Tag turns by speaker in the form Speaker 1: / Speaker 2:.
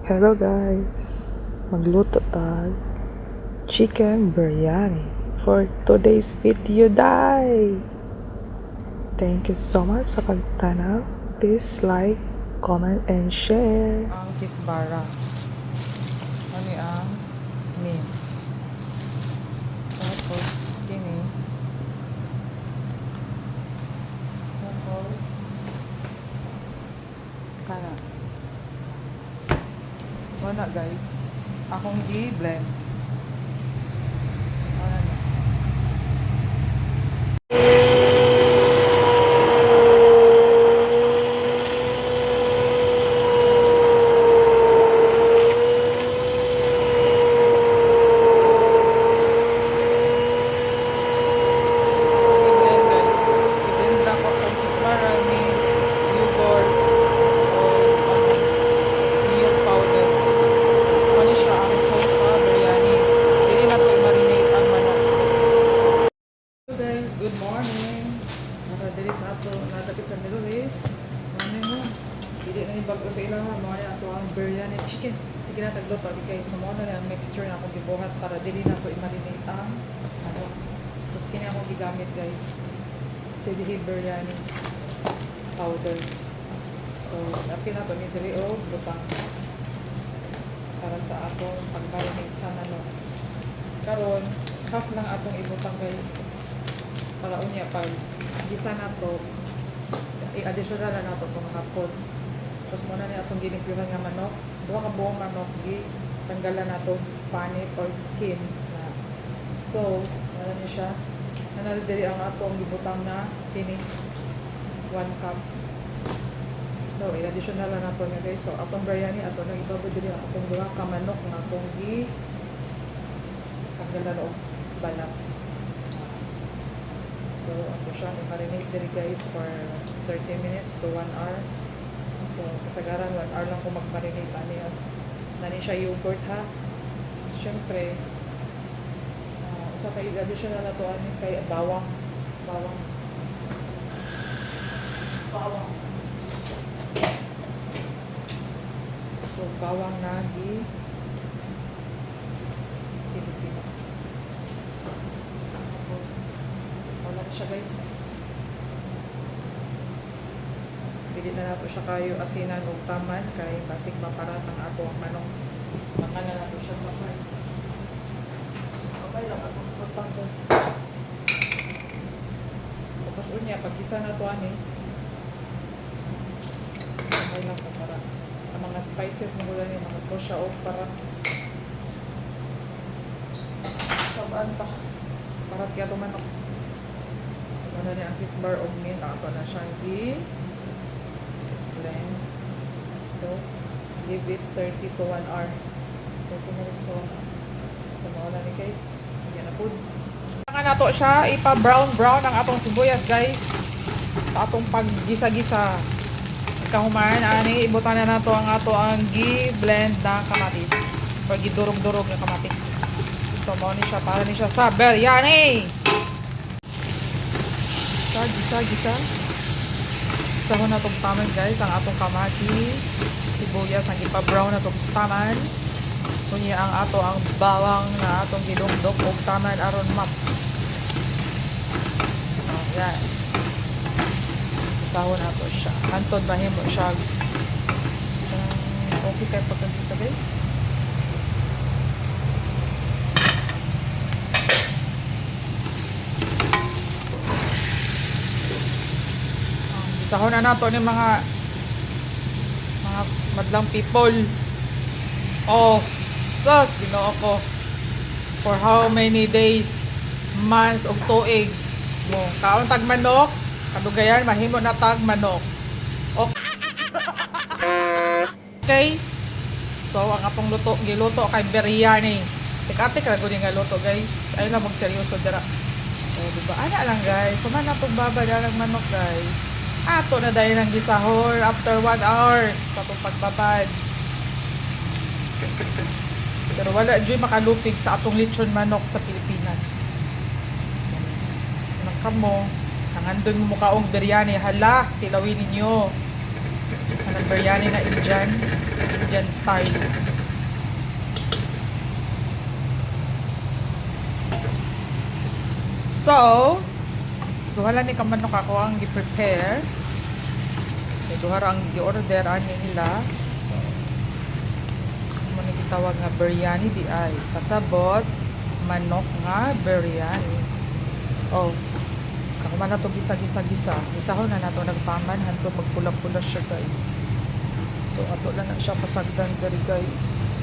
Speaker 1: Hello guys, magluto tag chicken biryani for today's video day. Thank you so much sa pagtanaw. Please like, comment, and share. Ang kisbara. Ano ang mint. Tapos kini. Tapos kana. Wala guys. Akong i-blend. Wala na. I-blend guys. I-blend ako ang kisbara, mint, yogurt, o ano, milk powder. Ano siya ang sauce sa biryani. Dili na to i-marinate ang manok. Hello guys, good morning. Nakadiri sa ato, nadapit sa Middle East. Morning mo. Dili na ibago sa ilahan. Mga ato ang biryani chicken. Sige na taglo pa kay sumona na ang mixture na akong gibuhat para dili na to i-marinate ang ano. Tapos kini akong gigamit guys. Sidhi biryani powder. So, napin na to ni dili o butang para sa atong pag-marinate sa manok. Karon, half lang atong ibutang guys. Para unya pag gisa na to, i-additional na nato itong hapon. Tapos muna niya itong ginigpihan nga manok. Duha ka buong manok, tanggalan na itong panit or skin. So, ano niya siya? Nanaldiri ang atong gibutang na kini 1 cup. So, i-additional na nato niya guys. So, atong biryani, atong nang ibabod diri ang atong duha ka manok nga atong tanggalan og balat. So, ato siya i-marinate diri guys for 30 minutes to 1 hour. So, kasagaran 1 hour lang kung mag-marinate nani siya yogurt ha. Siyempre, sa kay additional na to kay bawang. So, bawang na Pilipino. Tapos, wala na siya guys. Pili na nato siya kayo asinan o taman kay basig maparat ang ato ang manok. Baka na nato siya mapay. So, okay lang ako putang guys. Tapos unya, pag isa na to okay lang po para ang mga spices mo lang yung mga siya o para sabaan pa para kaya ito manok. So, ano niya ang kisbar o mint. Ako na siyang blend. So, give it 30 to 1 hour. 30 minutes so mauna ni guys. Yan na food. Saka na to siya, ipa-brown ang atong sibuyas guys. Sa atong paggisa-gisa. Kahuman, ibutan na nato ang ato ang gi-blend na kamatis. O gidurog-durog na kamatis. So, mauna siya, para ni siya sa biryani. Gisa. Isahon na itong taman guys, ang atong kamatis, sibuyas, ang ipa-brown na itong taman. Kunya ang ato ang bawang na atong gilungdok o taman aron map. Yan. Isahon na ito siya. Hantod mahimo siya. Okay kayo pagkantisa guys. Isahon na nato ng mga madlang people. Oh, sus, ginoo ko. For how many days, months, o tuig mo. Kaon tag manok, kadugayan, mahimo na tag manok. Okay. So, ang atong giluto kay biryani. Tik-atik lang ko nga luto guys. Ayun lang magseryoso dira. So, diba? Ana lang guys. Kuman na itong baba ng manok guys. Ato na dahil ng gisahor after 1 hour sa itong pagbabad. Pero wala dyan makalupig sa atong lechon manok sa Pilipinas. Nakamo, nangandun mo mukaong biryani. Hala, tilawin ninyo. Kanang biryani na Indian. Indian style. So, duhala ni kamanok ako ang i-prepare. Duha ang i-order ani nila. So, mo ni gitawag nga biryani di ay pasabot manok nga biryani. Oh, ako man na to gisa-gisa-gisa. Gisahon na nato nagpaman hanto magpula-pula siya guys. So ato lang na siya pasagdan diri guys.